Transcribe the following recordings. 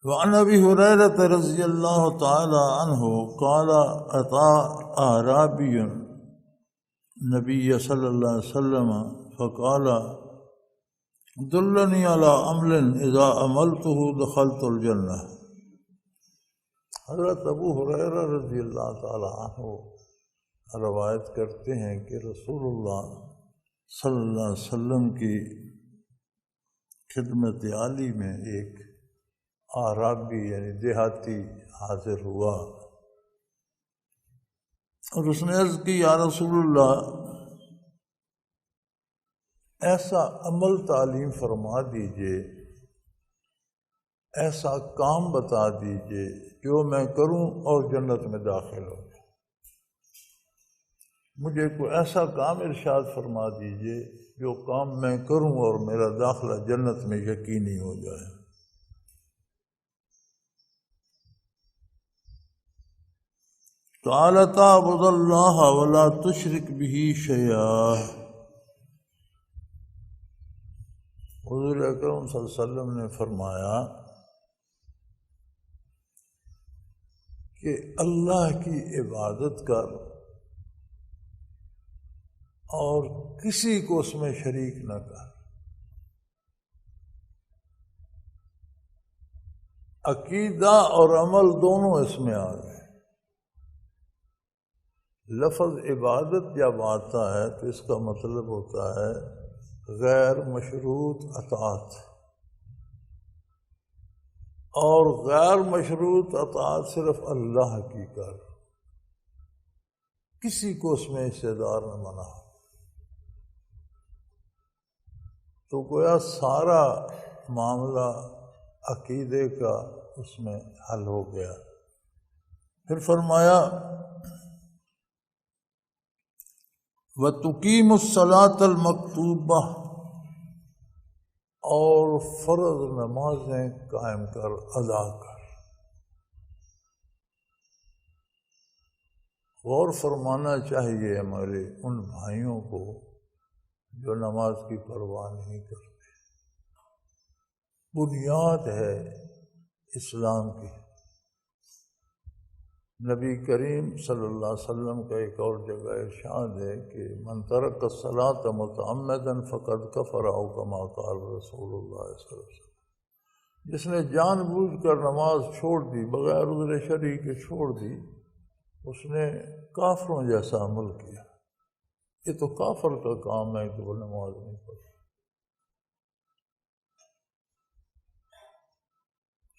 وعن ابی ہریرہ رضی اللہ تعالی عنہ قال اتى اعرابی نبی صلی اللہ علیہ وسلم فقال دلنی علی عمل اذا عملته دخلت الجنہ۔ حضرت ابو ہریرہ رضی اللہ تعالی عنہ روایت کرتے ہیں کہ رسول اللہ صلی اللہ علیہ وسلم کی خدمت عالی میں ایک اعرابی یعنی دیہاتی حاضر ہوا اور اس نے عرض کی یا رسول اللہ ایسا عمل تعلیم فرما دیجئے، ایسا کام بتا دیجئے جو میں کروں اور جنت میں داخل ہو جاؤں۔ مجھے کوئی ایسا کام ارشاد فرما دیجئے جو کام میں کروں اور میرا داخلہ جنت میں یقینی ہو جائے۔ قال تعبد اللہ ولا تشرک به شیئا۔ حضور اکرم صلی اللہ علیہ وسلم نے فرمایا کہ اللہ کی عبادت کر اور کسی کو اس میں شریک نہ کر۔ عقیدہ اور عمل دونوں اس میں آ گئے۔ لفظ عبادت جب آتا ہے تو اس کا مطلب ہوتا ہے غیر مشروط اطاعت، اور غیر مشروط اطاعت صرف اللہ کی کر، کسی کو اس میں حصے دار نہ بنا۔ تو گویا سارا معاملہ عقیدے کا اس میں حل ہو گیا۔ پھر فرمایا وَتُقِيمُ الصَّلَاةَ الْمَكْتُوبَةَ، اور فرض نمازیں قائم کر، ادا کر۔ غور فرمانا چاہیے ہمارے ان بھائیوں کو جو نماز کی پرواہ نہیں کرتے۔ بنیاد ہے اسلام کی۔ نبی کریم صلی اللہ علیہ وسلم کا ایک اور جگہ ارشاد ہے کہ من ترک الصلاۃ متعمدا فقد کفر او کما قال رسول اللہ صلی اللہ علیہ وسلم۔ جس نے جان بوجھ کر نماز چھوڑ دی، بغیر عذر شرعی کے چھوڑ دی، اس نے کافروں جیسا عمل کیا۔ یہ تو کافر کا کام ہے کہ وہ نماز نہیں پڑھتا۔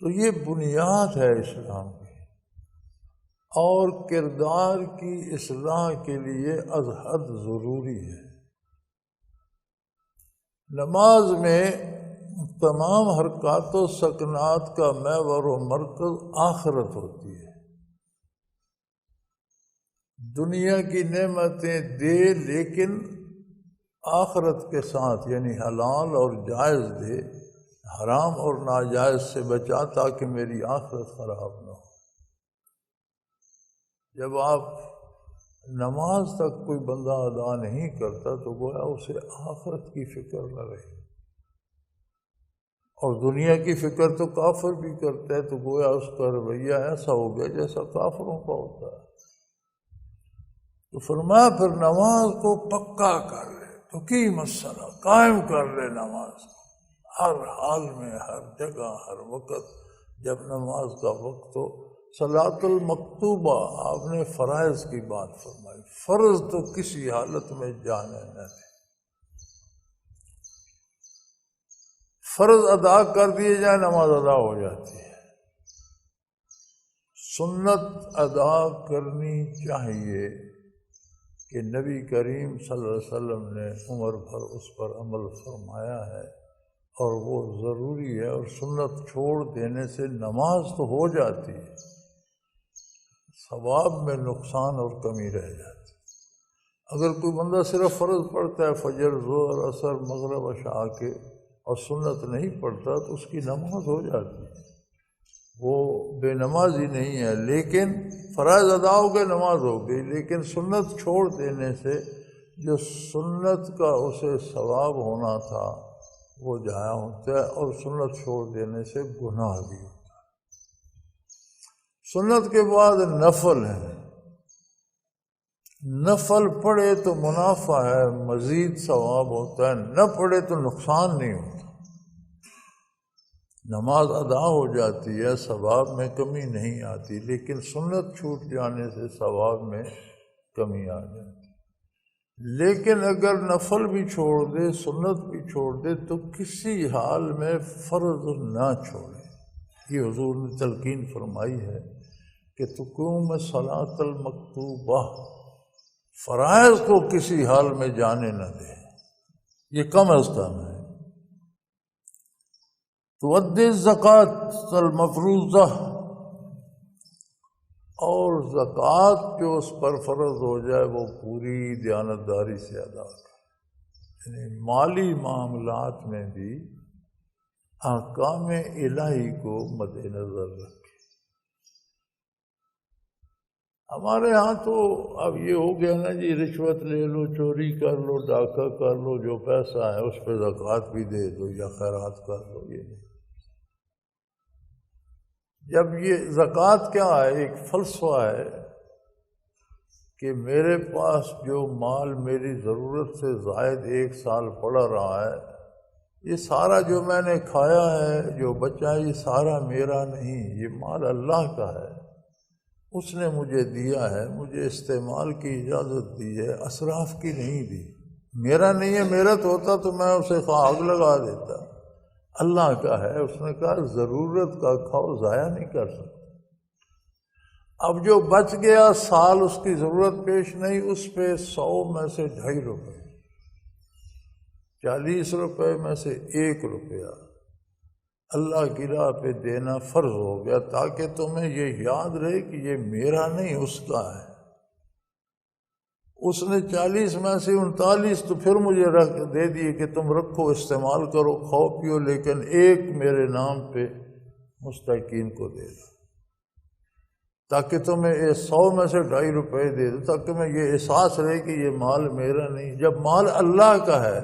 تو یہ بنیاد ہے اسلام کی، اور کردار کی اصلاح کے لیے از حد ضروری ہے۔ نماز میں تمام حرکات و سکنات کا محور و مرکز آخرت ہوتی ہے۔ دنیا کی نعمتیں دے لیکن آخرت کے ساتھ، یعنی حلال اور جائز دے، حرام اور ناجائز سے بچا تاکہ میری آخرت خراب نہ ہو۔ جب آپ نماز تک کوئی بندہ ادا نہیں کرتا تو گویا اسے آخرت کی فکر نہ رہی، اور دنیا کی فکر تو کافر بھی کرتا ہے، تو گویا اس کا رویہ ایسا ہو گیا جیسا کافروں کا ہوتا ہے۔ تو فرمایا پھر نماز کو پکا کر لے، تو کی مسئلہ قائم کر لے نماز کو، ہر حال میں، ہر جگہ، ہر وقت۔ جب نماز کا وقت ہو، صلاۃ المکتوبہ، آپ نے فرائض کی بات فرمائی۔ فرض تو کسی حالت میں جانے نہ دے۔ فرض ادا کر دیے جائے، نماز ادا ہو جاتی ہے۔ سنت ادا کرنی چاہیے کہ نبی کریم صلی اللہ علیہ وسلم نے عمر بھر اس پر عمل فرمایا ہے، اور وہ ضروری ہے۔ اور سنت چھوڑ دینے سے نماز تو ہو جاتی ہے، ثواب میں نقصان اور کمی رہ جاتی۔ اگر کوئی بندہ صرف فرض پڑھتا ہے، فجر، ظہر، عصر، مغرب، عشاء کے، اور سنت نہیں پڑھتا، تو اس کی نماز ہو جاتی ہے، وہ بے نمازی نہیں ہے۔ لیکن فرائض ادا ہو گئے، نماز ہو گئی، لیکن سنت چھوڑ دینے سے جو سنت کا اسے ثواب ہونا تھا وہ ضائع ہوتا ہے، اور سنت چھوڑ دینے سے گناہ بھی ہوتا ہے۔ سنت کے بعد نفل ہے، نفل پڑھے تو منافع ہے، مزید ثواب ہوتا ہے، نہ پڑھے تو نقصان نہیں ہوتا۔ نماز ادا ہو جاتی ہے، ثواب میں کمی نہیں آتی، لیکن سنت چھوٹ جانے سے ثواب میں کمی آ جاتی۔ لیکن اگر نفل بھی چھوڑ دے، سنت بھی چھوڑ دے، تو کسی حال میں فرض نہ چھوڑے۔ یہ حضور نے تلقین فرمائی ہے کہ تقوم صلاۃ المکتوبہ، فرائض کو کسی حال میں جانے نہ دے، یہ کم از کم ہے۔ تؤدی الزکوٰۃ المفروضہ، اور زکوٰۃ جو اس پر فرض ہو جائے وہ پوری دیانتداری سے ادا کرے، یعنی مالی معاملات میں بھی احکام الہی کو مد نظر رکھے۔ ہمارے ہاں تو اب یہ ہو گیا نا جی، رشوت لے لو، چوری کر لو، ڈاکہ کر لو، جو پیسہ ہے اس پہ زکوٰۃ بھی دے دو یا خیرات کر لو۔ یہ نہیں، جب یہ زکوٰۃ کیا ہے، ایک فلسفہ ہے کہ میرے پاس جو مال میری ضرورت سے زائد 1 سال پڑا رہا ہے، یہ سارا جو میں نے کھایا ہے، جو بچا، یہ سارا میرا نہیں، یہ مال اللہ کا ہے، اس نے مجھے دیا ہے، مجھے استعمال کی اجازت دی ہے، اسراف کی نہیں دی۔ میرا نہیں ہے، میرا تو ہوتا تو میں اسے آگ لگا دیتا، اللہ کا ہے۔ اس نے کہا ضرورت کا کھاؤ، ضائع نہیں کر سکتے۔ اب جو بچ گیا، سال اس کی ضرورت پیش نہیں، اس پہ 100 میں سے 2.5 روپے، 40 روپے میں سے 1 روپیہ اللہ کی راہ پہ دینا فرض ہو گیا، تاکہ تمہیں یہ یاد رہے کہ یہ میرا نہیں، اس کا ہے۔ اس نے 40 میں سے 39 تو پھر مجھے رکھ دے دیے کہ تم رکھو، استعمال کرو، کھاؤ پیو، لیکن 1 میرے نام پہ مستحقین کو دے دو، تاکہ تمہیں 100 میں سے 2.5 روپے دے دو، تاکہ میں یہ احساس رہے کہ یہ مال میرا نہیں۔ جب مال اللہ کا ہے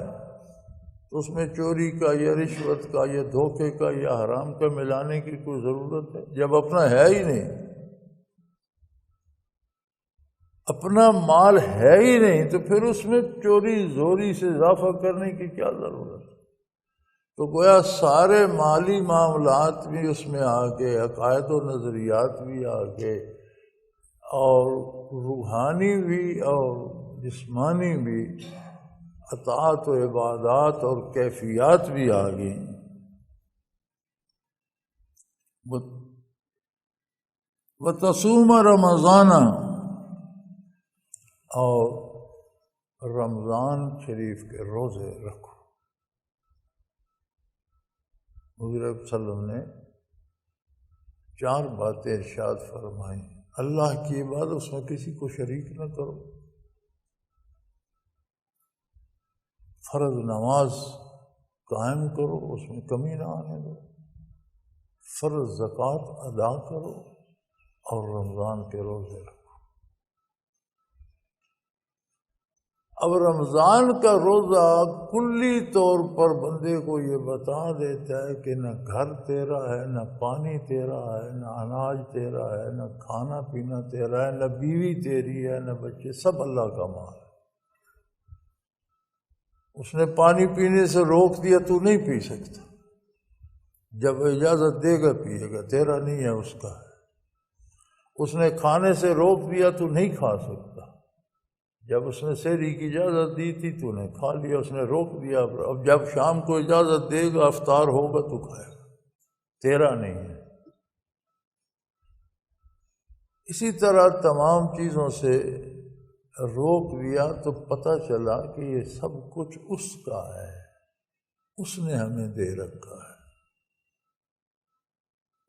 تو اس میں چوری کا یا رشوت کا یا دھوکے کا یا حرام کا ملانے کی کوئی ضرورت ہے؟ جب اپنا ہے ہی نہیں، اپنا مال ہے ہی نہیں، تو پھر اس میں چوری زوری سے اضافہ کرنے کی کیا ضرورت ہے؟ تو گویا سارے مالی معاملات بھی اس میں آ گئے، عقائد و نظریات بھی آ گئے، اور روحانی بھی اور جسمانی بھی اطاعت و عبادات اور کیفیات بھی آ گئی۔ وتصوم رمضان، اور رمضان شریف کے روزے رکھو۔ حضور صلی اللہ علیہ وسلم نے 4 باتیں ارشاد فرمائیں۔ اللہ کی عبادت، اس میں کسی کو شریک نہ کرو، فرض نماز قائم کرو، اس میں کمی نہ آنے دو، فرض زکوٰۃ ادا کرو، اور رمضان کے روزے رکھو۔ اب رمضان کا روزہ کلی طور پر بندے کو یہ بتا دیتا ہے کہ نہ گھر تیرا ہے، نہ پانی تیرا ہے، نہ اناج تیرا ہے، نہ کھانا پینا تیرا ہے، نہ بیوی تیری ہے، نہ بچے، سب اللہ کا مال ہے۔ اس نے پانی پینے سے روک دیا، تو نہیں پی سکتا، جب اجازت دے گا پیے گا، تیرا نہیں ہے، اس کا ہے۔ اس نے کھانے سے روک دیا، تو نہیں کھا سکتا، جب اس نے سحری کی اجازت دی تھی تو نے کھا لیا، اس نے روک دیا، اب جب شام کو اجازت دے گا، افطار ہوگا تو کھائے گا، تیرا نہیں ہے۔ اسی طرح تمام چیزوں سے روک دیا تو پتہ چلا کہ یہ سب کچھ اس کا ہے، اس نے ہمیں دے رکھا ہے۔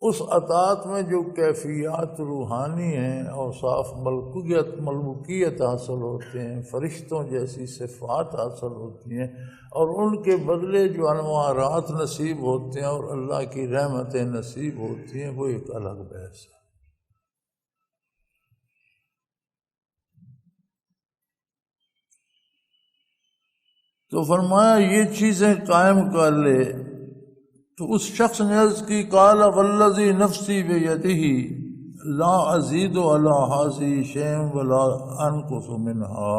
اس اطاعت میں جو کیفیات روحانی ہیں، اوصاف ملوکیت حاصل ہوتے ہیں، فرشتوں جیسی صفات حاصل ہوتی ہیں، اور ان کے بدلے جو انوارات نصیب ہوتے ہیں اور اللہ کی رحمتیں نصیب ہوتی ہیں، وہ ایک الگ بحث ہے۔ تو فرمایا یہ چیزیں قائم کر لے۔ تو اس شخص نے عرض کی، قال والذی نفسی بیدہ، لا ازید علی ھذہ شیئا ولا انقص منھا،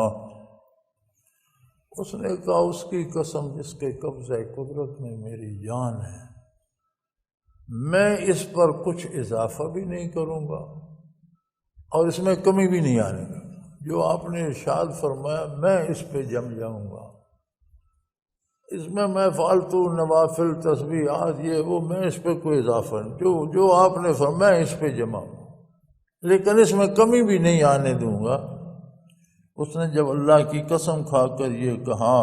اس نے کہا اس کی قسم جس کے قبضہ قدرت میں میری جان ہے، میں اس پر کچھ اضافہ بھی نہیں کروں گا اور اس میں کمی بھی نہیں آنے گا۔ جو آپ نے ارشاد فرمایا میں اس پہ جم جاؤں گا، اس میں فالتو نوافل تسبیحات یہ وہ میں اس پہ کوئی اضافہ نہیں، جو آپ نے فرمایا اس پہ جمع ہوں، لیکن اس میں کمی بھی نہیں آنے دوں گا۔ اس نے جب اللہ کی قسم کھا کر یہ کہا،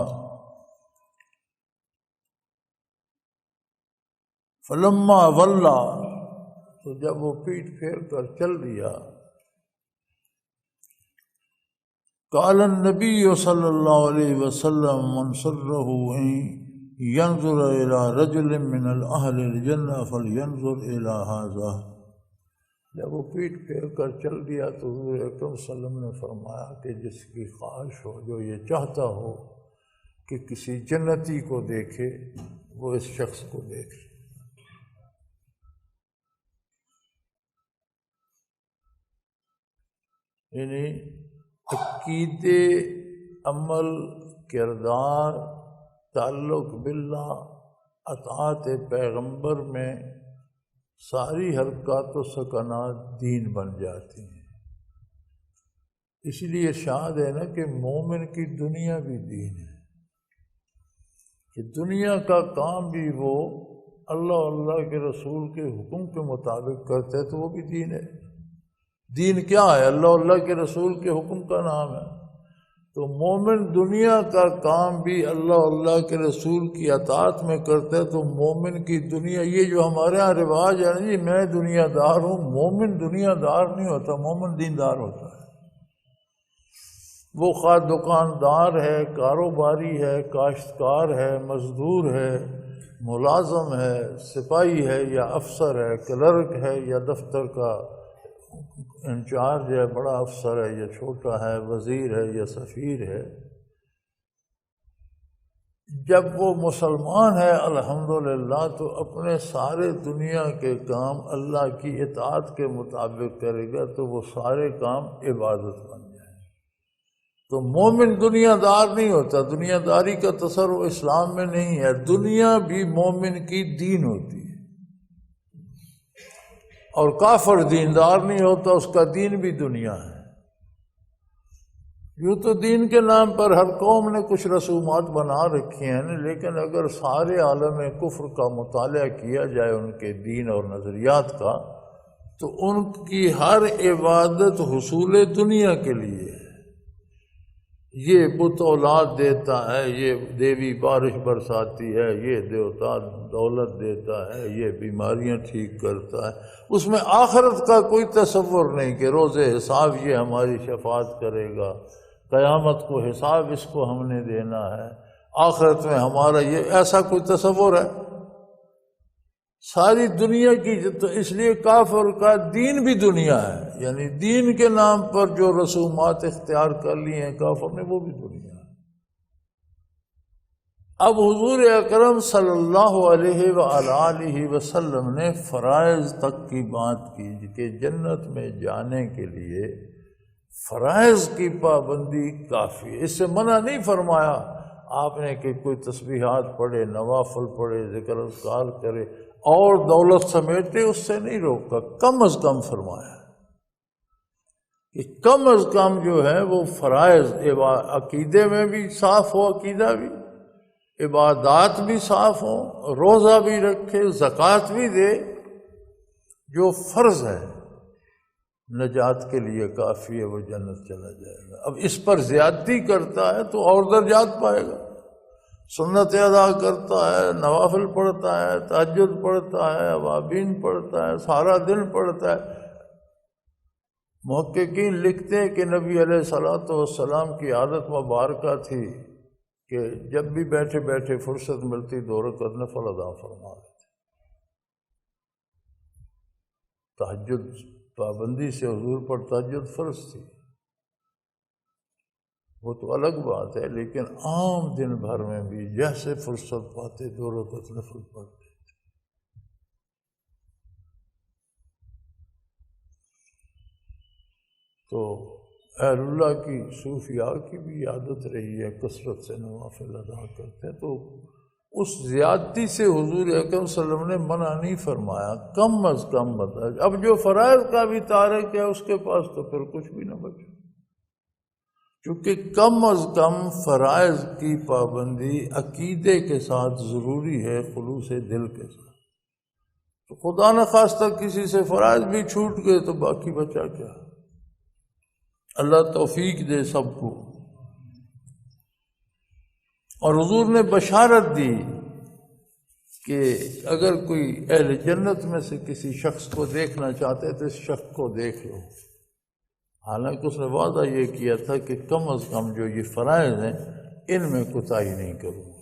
فلما ولا، تو جب وہ پیٹ پھیر کر چل دیا، قال النبی صلی اللہ علیہ وسلم من سرہ ان ينظر الى رجل من اہل الجنہ فلینظر الى ھذا، جب وہ پیٹ پھیر کر چل دیا تو حضور اکرم صلی اللہ علیہ وسلم نے فرمایا کہ جس کی خواہش ہو، جو یہ چاہتا ہو کہ کسی جنتی کو دیکھے، وہ اس شخص کو دیکھے۔ یعنی عقیدے، عمل، کردار، تعلق باللہ، اطاعت پیغمبر میں ساری حرکات و سکنات دین بن جاتی ہیں۔ اس لیے ارشاد ہے نا کہ مومن کی دنیا بھی دین ہے، کہ دنیا کا کام بھی وہ اللہ کے رسول کے حکم کے مطابق کرتے ہیں تو وہ بھی دین ہے۔ دین کیا ہے؟ اللہ کے رسول کے حکم کا نام ہے۔ تو مومن دنیا کا کام بھی اللہ کے رسول کی اطاعت میں کرتا ہے، تو مومن کی دنیا، یہ جو ہمارے ہاں رواج ہے نا جی میں دنیا دار ہوں، مومن دنیا دار نہیں ہوتا، مومن دیندار ہوتا ہے۔ وہ خواہ دکاندار ہے، کاروباری ہے، کاشتکار ہے، مزدور ہے، ملازم ہے، سپاہی ہے یا افسر ہے، کلرک ہے یا دفتر کا انچارج ہے، بڑا افسر ہے یا چھوٹا ہے، وزیر ہے یا سفیر ہے، جب وہ مسلمان ہے الحمدللہ تو اپنے سارے دنیا کے کام اللہ کی اطاعت کے مطابق کرے گا تو وہ سارے کام عبادت بن جائیں۔ تو مومن دنیا دار نہیں ہوتا، دنیا داری کا تصور اسلام میں نہیں ہے۔ دنیا بھی مومن کی دین ہوتی ہے، اور کافر دیندار نہیں ہوتا، اس کا دین بھی دنیا ہے۔ یوں تو دین کے نام پر ہر قوم نے کچھ رسومات بنا رکھی ہیں، لیکن اگر سارے عالم کفر کا مطالعہ کیا جائے ان کے دین اور نظریات کا، تو ان کی ہر عبادت حصول دنیا کے لیے ہے۔ یہ بت اولاد دیتا ہے، یہ دیوی بارش برساتی ہے، یہ دیوتا دولت دیتا ہے، یہ بیماریاں ٹھیک کرتا ہے، اس میں آخرت کا کوئی تصور نہیں کہ روز حساب یہ ہماری شفاعت کرے گا، قیامت کو حساب اس کو ہم نے دینا ہے، آخرت میں ہمارا یہ، ایسا کوئی تصور ہے؟ ساری دنیا کی، تو اس لیے کافر کا دین بھی دنیا ہے، یعنی دین کے نام پر جو رسومات اختیار کر لی ہیں کافر نے، وہ بھی دنیا ہے۔ اب حضور اکرم صلی اللہ علیہ وآلہ وسلم نے فرائض تک کی بات کی کہ جنت میں جانے کے لیے فرائض کی پابندی کافی ہے۔ اس سے منع نہیں فرمایا آپ نے کہ کوئی تسبیحات پڑھے، نوافل پڑھے، ذکر اذکار کرے اور دولت سمیٹے، اس سے نہیں روکا، کم از کم فرمایا کہ کم از کم جو ہے وہ فرائض، عقیدے میں بھی صاف ہو، عقیدہ بھی، عبادات بھی صاف ہوں، روزہ بھی رکھے، زکوٰۃ بھی دے، جو فرض ہے نجات کے لیے کافی ہے، وہ جنت چلا جائے گا۔ اب اس پر زیادتی کرتا ہے تو اور درجات پائے گا، سنت ادا کرتا ہے، نوافل پڑھتا ہے، تہجد پڑھتا ہے، اوابین پڑھتا ہے، سارا دن پڑھتا ہے۔ محققین لکھتے ہیں کہ نبی علیہ الصلوۃ والسلام کی عادت مبارکہ تھی کہ جب بھی بیٹھے بیٹھے فرصت ملتی 2 رکعت نفل ادا فرما لیتے۔ تہجد پابندی سے حضور پر تہجد فرض تھی، وہ تو الگ بات ہے، لیکن عام دن بھر میں بھی جیسے فرصت پاتے 2 رکعت نفل پڑھتے۔ تو اہل اللہ کی صوفیاء کی بھی عادت رہی ہے کثرت سے نوافل ادا کرتے ہیں، تو اس زیادتی سے حضور اکرم صلی اللہ علیہ وسلم نے منع نہیں فرمایا، کم از کم بتا۔ اب جو فرائض کا بھی تارک ہے اس کے پاس تو پھر کچھ بھی نہ بچے، کیونکہ کم از کم فرائض کی پابندی عقیدے کے ساتھ ضروری ہے، خلوص دل کے ساتھ۔ تو خدا نخواستہ کسی سے فرائض بھی چھوٹ گئے تو باقی بچا کیا؟ اللہ توفیق دے سب کو۔ اور حضور نے بشارت دی کہ اگر کوئی اہل جنت میں سے کسی شخص کو دیکھنا چاہتے تو اس شخص کو دیکھ لو، حالانکہ اس نے وعدہ یہ کیا تھا کہ کم از کم جو یہ فرائض ہیں ان میں کوتاہی نہیں کروں۔